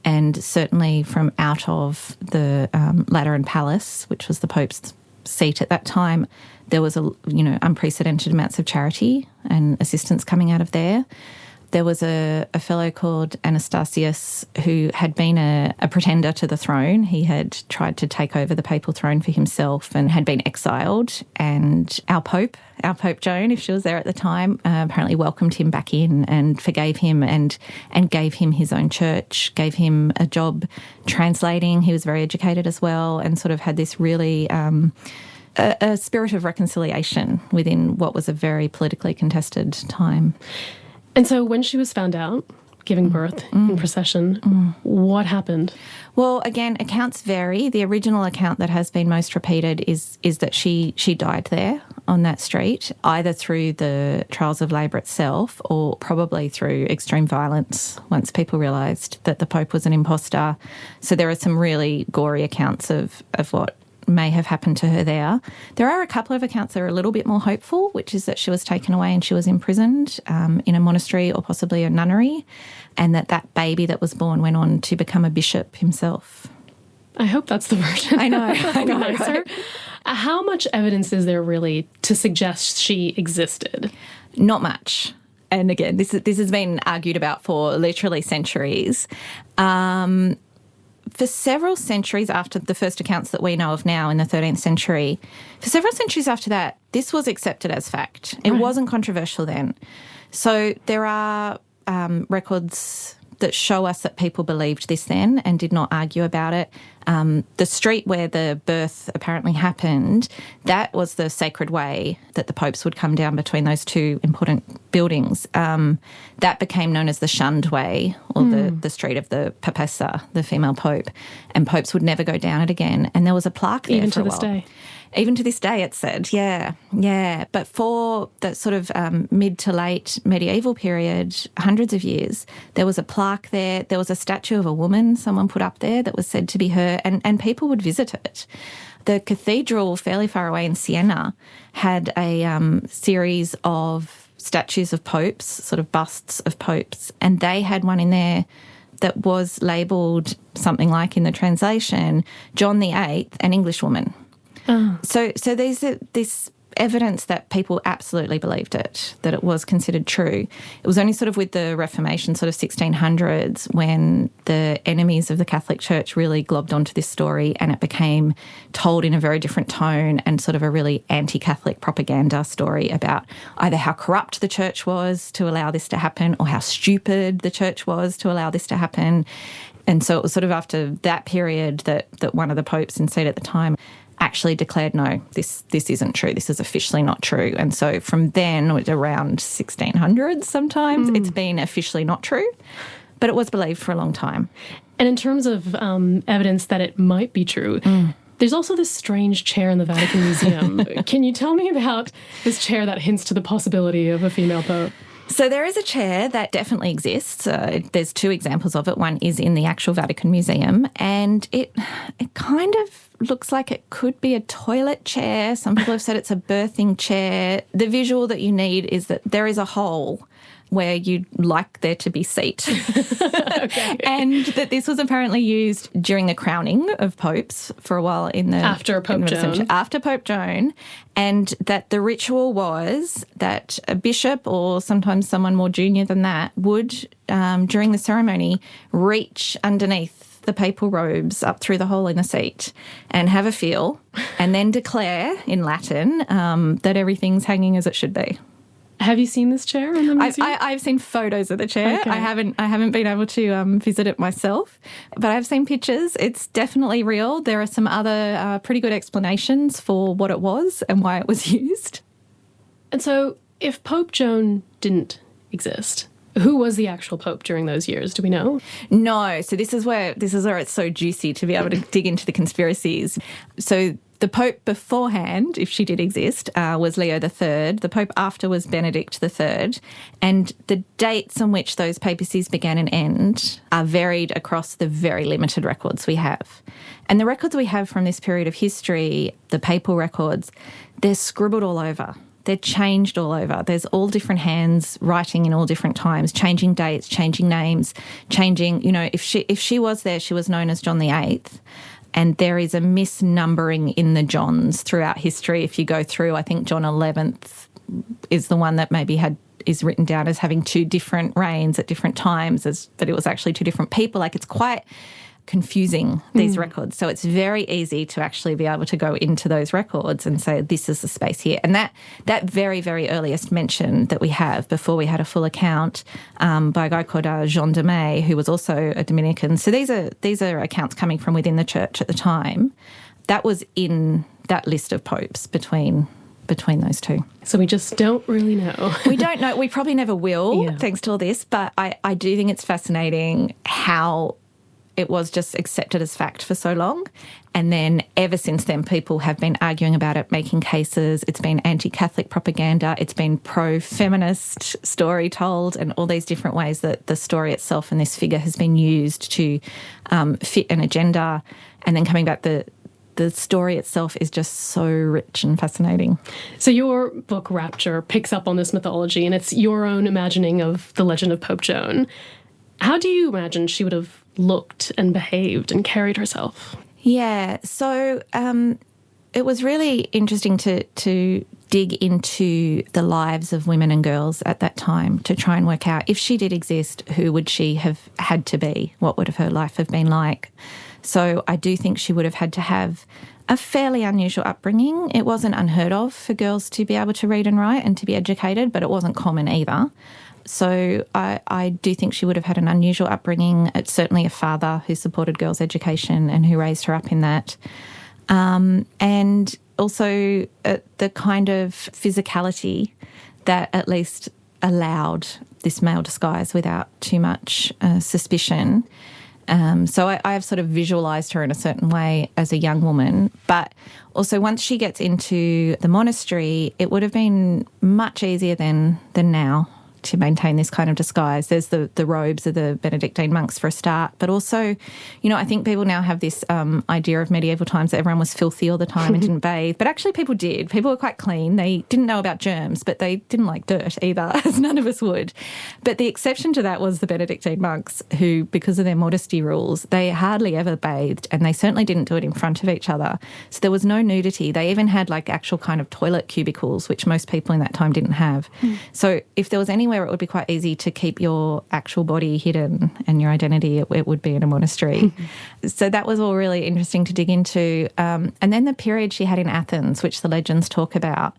Speaker 4: And certainly from out of the Lateran Palace, which was the Pope's seat at that time, there was unprecedented amounts of charity and assistance coming out of there. there was a fellow called Anastasius who had been a pretender to the throne. He had tried to take over the papal throne for himself and had been exiled. And our Pope Joan, if she was there at the time, apparently welcomed him back in and forgave him and gave him his own church, gave him a job translating. He was very educated as well, and sort of had this really a spirit of reconciliation within what was a very politically contested time.
Speaker 3: And so when she was found out giving birth in procession, what happened?
Speaker 4: Well, again, accounts vary. The original account that has been most repeated is that she died there on that street, either through the trials of labour itself or probably through extreme violence once people realised that the Pope was an imposter. So there are some really gory accounts of what may have happened to her there. There are a couple of accounts that are a little bit more hopeful, which is that she was taken away and she was imprisoned in a monastery or possibly a nunnery, and that baby that was born went on to become a bishop himself.
Speaker 3: I hope that's the version.
Speaker 4: I know.
Speaker 3: Right? How much evidence is there really to suggest she existed?
Speaker 4: Not much. And again, this has been argued about for literally centuries. For several centuries after the first accounts that we know of now in the 13th century, for several centuries after that, this was accepted as fact. It wasn't controversial then. So there are records that show us that people believed this then and did not argue about it. The street where the birth apparently happened, that was the sacred way that the popes would come down between those two important buildings. That became known as the shunned way, or the street of the papessa, the female pope, and popes would never go down it again. And there was a plaque there
Speaker 3: even
Speaker 4: for
Speaker 3: to this day.
Speaker 4: Even to this day, it said, yeah. But for the sort of mid to late medieval period, hundreds of years, there was a plaque there. There was a statue of a woman someone put up there that was said to be her, and people would visit it. The cathedral, fairly far away in Siena, had a series of statues of popes, sort of busts of popes, and they had one in there that was labelled something like, in the translation, John VIII, an Englishwoman. Oh. So there's this evidence that people absolutely believed it, that it was considered true. It was only sort of with the Reformation, sort of 1600s, when the enemies of the Catholic Church really globbed onto this story and it became told in a very different tone and sort of a really anti-Catholic propaganda story about either how corrupt the church was to allow this to happen or how stupid the church was to allow this to happen. And so it was sort of after that period that one of the popes in seat at the time actually declared, no, this isn't true. This is officially not true. And so from then, around 1600s sometimes, it's been officially not true, but it was believed for a long time.
Speaker 3: And in terms of evidence that it might be true, there's also this strange chair in the Vatican Museum. Can you tell me about this chair that hints to the possibility of a female pope?
Speaker 4: So there is a chair that definitely exists. There's two examples of it. One is in the actual Vatican Museum, and it kind of looks like it could be a toilet chair. Some people have said it's a birthing chair. The visual that you need is that there is a hole where you'd like there to be seat.
Speaker 3: Okay.
Speaker 4: And that this was apparently used during the crowning of popes for a while in the...
Speaker 3: After Pope Joan.
Speaker 4: After Pope Joan. And that the ritual was that a bishop, or sometimes someone more junior than that, would, during the ceremony, reach underneath the papal robes up through the hole in the seat and have a feel and then declare in Latin that everything's hanging as it should be.
Speaker 3: Have you seen this chair in the museum?
Speaker 4: I've seen photos of the chair.
Speaker 3: Okay.
Speaker 4: I haven't been able to visit it myself, but I've seen pictures. It's definitely real. There are some other pretty good explanations for what it was and why it was used.
Speaker 3: And so if Pope Joan didn't exist, who was the actual pope during those years? Do we know?
Speaker 4: No. So this is where it's so juicy to be able to dig into the conspiracies. So the Pope beforehand, if she did exist, was Leo III. The Pope after was Benedict III. And the dates on which those papacies began and end are varied across the very limited records we have. And the records we have from this period of history, the papal records, they're scribbled all over. They're changed all over. There's all different hands writing in all different times, changing dates, changing names, changing, if she was there, she was known as John VIII. And there is a misnumbering in the Johns throughout history. If you go through, I think John XI is the one that maybe had is written down as having two different reigns at different times, but it was actually two different people. Like, it's quite confusing, these records. So it's very easy to actually be able to go into those records and say, this is the space here. And that very, very earliest mention that we have, before we had a full account, by a guy called Jean de May, who was also a Dominican. So these are accounts coming from within the church at the time. That was in that list of popes between those two.
Speaker 3: So we just don't really know.
Speaker 4: We don't know. We probably never will, thanks to all this. But I do think it's fascinating how it was just accepted as fact for so long. And then ever since then, people have been arguing about it, making cases. It's been anti-Catholic propaganda. It's been pro-feminist story told, and all these different ways that the story itself and this figure has been used to fit an agenda. And then coming back, the story itself is just so rich and fascinating.
Speaker 3: So your book, Rapture, picks up on this mythology, and it's your own imagining of the legend of Pope Joan. How do you imagine she would have looked and behaved and carried herself?
Speaker 4: Yeah, so it was really interesting to dig into the lives of women and girls at that time to try and work out, if she did exist, who would she have had to be? What would her life have been like? So I do think she would have had to have a fairly unusual upbringing. It wasn't unheard of for girls to be able to read and write and to be educated, but it wasn't common either. So I do think she would have had an unusual upbringing. It's certainly a father who supported girls' education and who raised her up in that. And also the kind of physicality that at least allowed this male disguise without too much suspicion. So I have sort of visualised her in a certain way as a young woman. But also once she gets into the monastery, it would have been much easier than now to maintain this kind of disguise. There's the robes of the Benedictine monks for a start, but also, I think people now have this idea of medieval times that everyone was filthy all the time and didn't bathe, but actually people did. People were quite clean. They didn't know about germs, but they didn't like dirt either, as none of us would. But the exception to that was the Benedictine monks, who, because of their modesty rules, they hardly ever bathed, and they certainly didn't do it in front of each other. So there was no nudity. They even had like actual kind of toilet cubicles, which most people in that time didn't have. So if there was anywhere it would be quite easy to keep your actual body hidden and your identity, it would be in a monastery. So that was all really interesting to dig into. And then the period she had in Athens, which the legends talk about,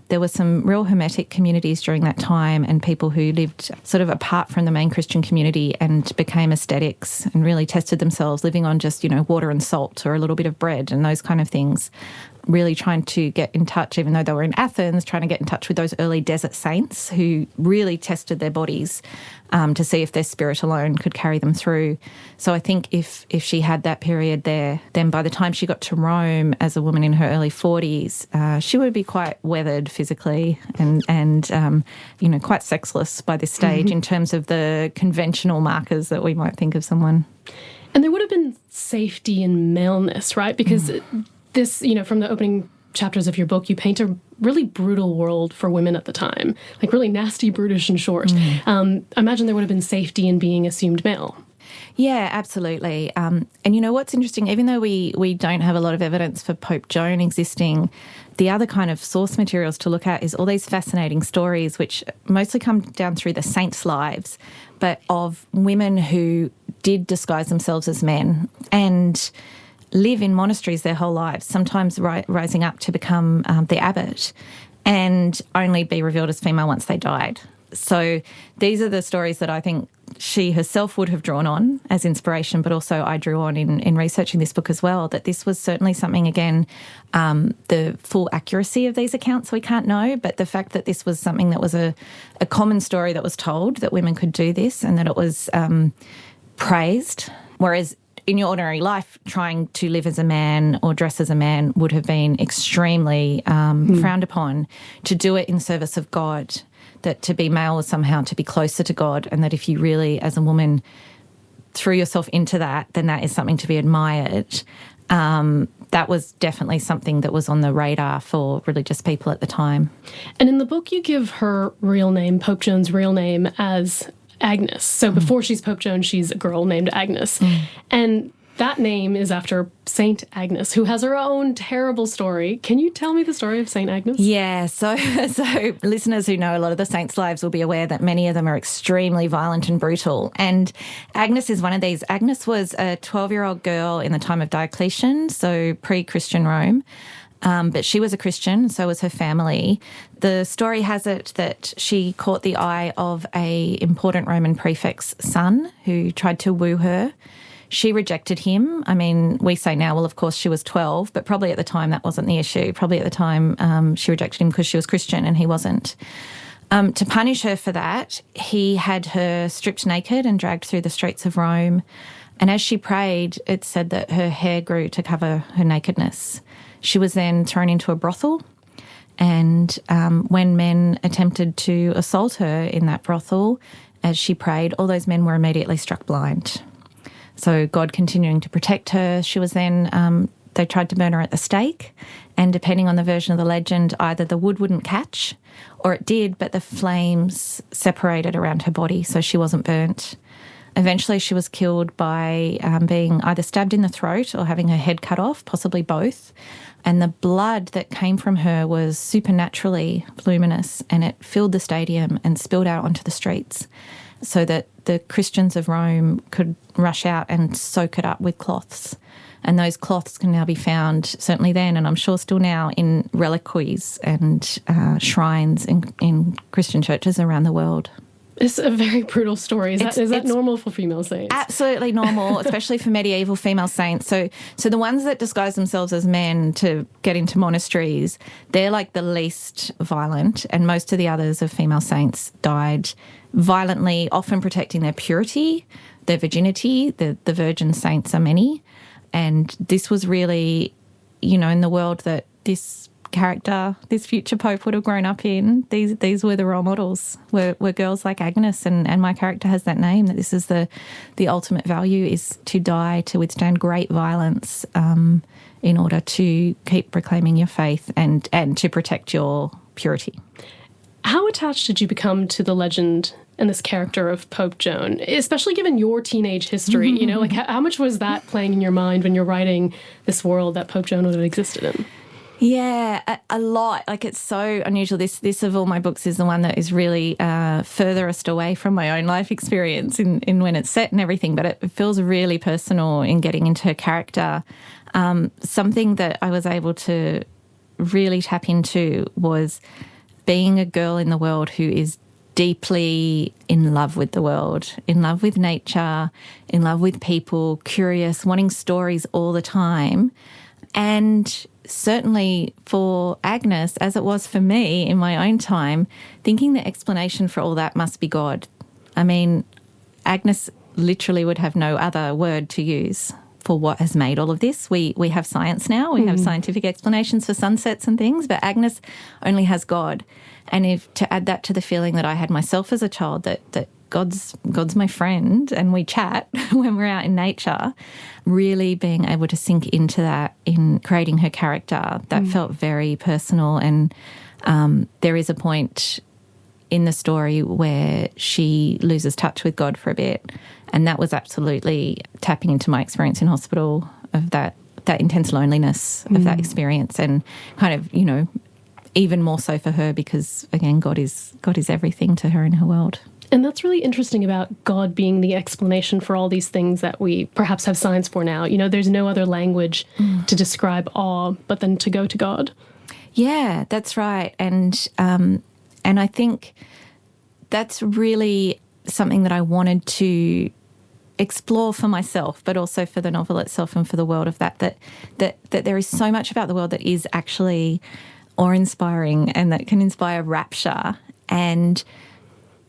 Speaker 4: there were some real hermetic communities during that time, and people who lived sort of apart from the main Christian community and became ascetics and really tested themselves, living on just, water and salt or a little bit of bread and those kind of things, really trying to get in touch, even though they were in Athens, trying to get in touch with those early desert saints who really tested their bodies to see if their spirit alone could carry them through. So I think if she had that period there, then by the time she got to Rome as a woman in her early 40s, she would be quite weathered physically and quite sexless by this stage in terms of the conventional markers that we might think of someone. And
Speaker 3: there would have been safety in maleness, right? Because this, from the opening chapters of your book, you paint a really brutal world for women at the time, like really nasty, brutish, and short. I imagine there would have been safety in being assumed male.
Speaker 4: Yeah, absolutely. And what's interesting, even though we don't have a lot of evidence for Pope Joan existing, the other kind of source materials to look at is all these fascinating stories, which mostly come down through the saints' lives, but of women who did disguise themselves as men and live in monasteries their whole lives, sometimes rising up to become the abbot, and only be revealed as female once they died. So these are the stories that I think she herself would have drawn on as inspiration, but also I drew on in researching this book as well, that this was certainly something, again, the full accuracy of these accounts we can't know, but the fact that this was something that was a common story that was told, that women could do this and that it was praised, whereas in your ordinary life, trying to live as a man or dress as a man would have been extremely frowned upon. To do it in service of God, that to be male was somehow to be closer to God, and that if you really, as a woman, threw yourself into that, then that is something to be admired. That was definitely something that was on the radar for religious people at the time.
Speaker 3: And in the book, you give her real name, Pope Joan's real name, as Agnes. So before she's Pope Joan, she's a girl named Agnes. And That name is after Saint Agnes, who has her own terrible story. Can you tell me the story of Saint Agnes?
Speaker 4: Yeah, so listeners who know a lot of the saints' lives will be aware that many of them are extremely violent and brutal. And Agnes is one of these. Agnes was a 12-year-old girl in the time of Diocletian, so pre-Christian Rome. But she was a Christian, so was her family. The story has it that she caught the eye of an important Roman prefect's son who tried to woo her. She rejected him. I mean, we say now, well, of course, she was 12, but probably at the time that wasn't the issue. Probably at the time she rejected him because she was Christian and he wasn't. To punish her for that, he had her stripped naked and dragged through the streets of Rome. And as she prayed, it said that her hair grew to cover her nakedness. She was then thrown into a brothel. And when men attempted to assault her in that brothel, as she prayed, all those men were immediately struck blind. So God continuing to protect her, she was then, they tried to burn her at the stake, and depending on the version of the legend, either the wood wouldn't catch or it did, but the flames separated around her body, so she wasn't burnt. Eventually she was killed by being either stabbed in the throat or having her head cut off, possibly both. And the blood that came from her was supernaturally luminous, and it filled the stadium and spilled out onto the streets, so that the Christians of Rome could rush out and soak it up with cloths. And those cloths can now be found, certainly then, and I'm sure still now, in reliquaries and shrines in Christian churches around the world.
Speaker 3: It's a very brutal story. Is that normal for female saints?
Speaker 4: Absolutely normal, especially for medieval female saints. So the ones that disguise themselves as men to get into monasteries, they're like the least violent, and most of the others of female saints died violently, often protecting their purity, their virginity. The virgin saints are many. And this was really, in the world that this character, this future pope would have grown up in, these were the role models, were girls like Agnes, and my character has that name, that this is the ultimate value, is to die, to withstand great violence in order to keep proclaiming your faith and to protect your purity.
Speaker 3: How attached did you become to the legend and this character of Pope Joan, especially given your teenage history? How much was that playing in your mind when you're writing this world that Pope Joan would have existed in?
Speaker 4: Yeah, a lot. Like, it's so unusual. This of all my books is the one that is really furthest away from my own life experience in when it's set and everything, but it feels really personal in getting into her character. Something that I was able to really tap into was being a girl in the world who is deeply in love with the world, in love with nature, in love with people, curious, wanting stories all the time. And certainly for Agnes, as it was for me in my own time, thinking the explanation for all that must be God. I mean, Agnes literally would have no other word to use for what has made all of this. We have science now. We have scientific explanations for sunsets and things, but Agnes only has God. And if to add that to the feeling that I had myself as a child, that God's my friend and we chat when we're out in nature, really being able to sink into that in creating her character, that felt very personal. And there is a point in the story where she loses touch with God for a bit, and that was absolutely tapping into my experience in hospital of that intense loneliness of that experience, and kind of, even more so for her because, again, God is everything to her in her world.
Speaker 3: And that's really interesting about God being the explanation for all these things that we perhaps have science for now. There's no other language to describe awe but then to go to God.
Speaker 4: Yeah, that's right. And I think that's really something that I wanted to explore for myself, but also for the novel itself and for the world of that there is so much about the world that is actually awe-inspiring and that can inspire rapture. And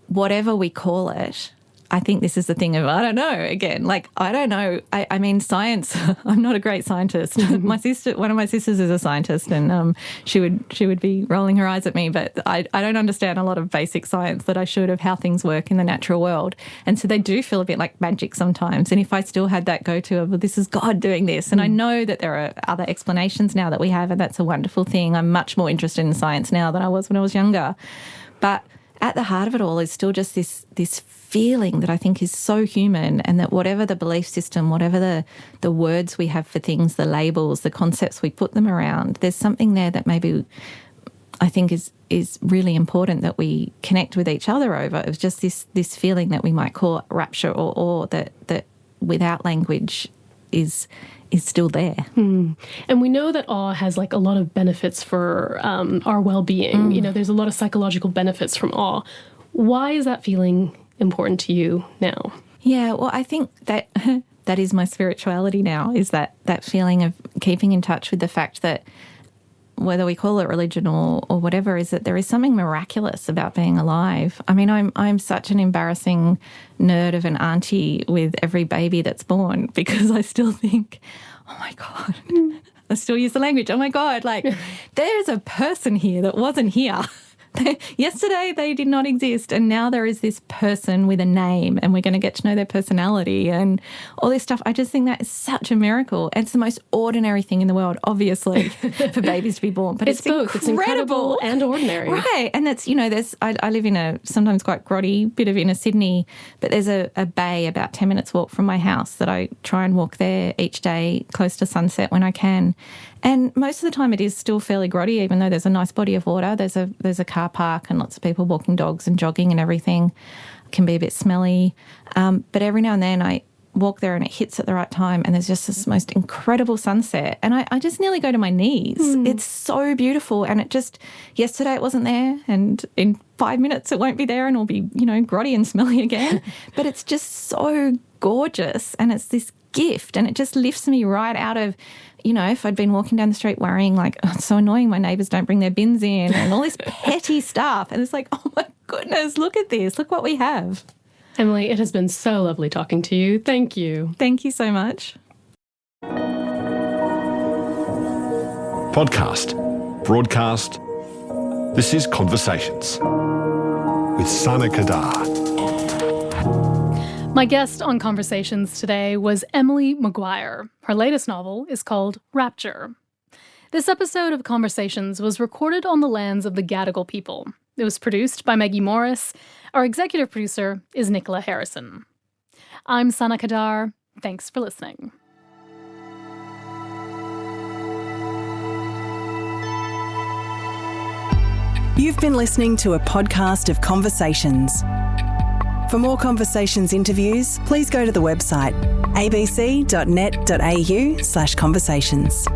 Speaker 4: whatever we call it, I think this is the thing of, I don't know, again, I don't know. I mean, science, I'm not a great scientist. One of my sisters is a scientist, and she would be rolling her eyes at me, but I don't understand a lot of basic science that I should, of how things work in the natural world. And so they do feel a bit like magic sometimes. And if I still had that go-to of, well, this is God doing this, and I know that there are other explanations now that we have, and that's a wonderful thing. I'm much more interested in science now than I was when I was younger. But at the heart of it all is still just this feeling that I think is so human, and that whatever the belief system, whatever the words we have for things, the labels, the concepts we put them around, there's something there that maybe I think is really important that we connect with each other over. It was just this feeling that we might call rapture or awe that without language is still there.
Speaker 3: And we know that awe has like a lot of benefits for our well-being. You know, there's a lot of psychological benefits from awe. Why is that feeling important to you now?
Speaker 4: Yeah, well, I think that that is my spirituality now, is that feeling of keeping in touch with the fact that whether we call it religion or whatever, is that there is something miraculous about being alive. I mean, I'm such an embarrassing nerd of an auntie with every baby that's born, because I still think, oh my God, I still use the language, oh my God, like there's a person here that wasn't here. Yesterday they did not exist, and now there is this person with a name, and we're going to get to know their personality and all this stuff. I just think that is such a miracle. And it's the most ordinary thing in the world, obviously, for babies to be born. But it's both. It's incredible
Speaker 3: and ordinary.
Speaker 4: Right. And that's, you know, I live in a sometimes quite grotty bit of inner Sydney, but there's a bay about 10 minutes walk from my house that I try and walk there each day close to sunset when I can. And most of the time it is still fairly grotty, even though there's a nice body of water. There's a car park and lots of people walking dogs and jogging and everything. It can be a bit smelly. But every now and then I walk there and it hits at the right time, and there's just this most incredible sunset. And I just nearly go to my knees. It's so beautiful. And yesterday it wasn't there, and in 5 minutes it won't be there, and it'll be, you know, grotty and smelly again. But it's just so gorgeous, and it's this gift, and it just lifts me right out of, you know, if I'd been walking down the street worrying like, oh, it's so annoying my neighbours don't bring their bins in and all this petty stuff. And it's like, oh my goodness, look at this. Look what we have.
Speaker 3: Emily, it has been so lovely talking to you. Thank you.
Speaker 4: Thank you so much.
Speaker 2: Podcast, broadcast. This is Conversations with Sana Kadar.
Speaker 5: My guest on Conversations today was Emily Maguire. Her latest novel is called Rapture. This episode of Conversations was recorded on the lands of the Gadigal people. It was produced by Maggie Morris. Our executive producer is Nicola Harrison. I'm Sana Kadar. Thanks for listening.
Speaker 6: You've been listening to a podcast of Conversations. For more Conversations interviews, please go to the website abc.net.au/conversations.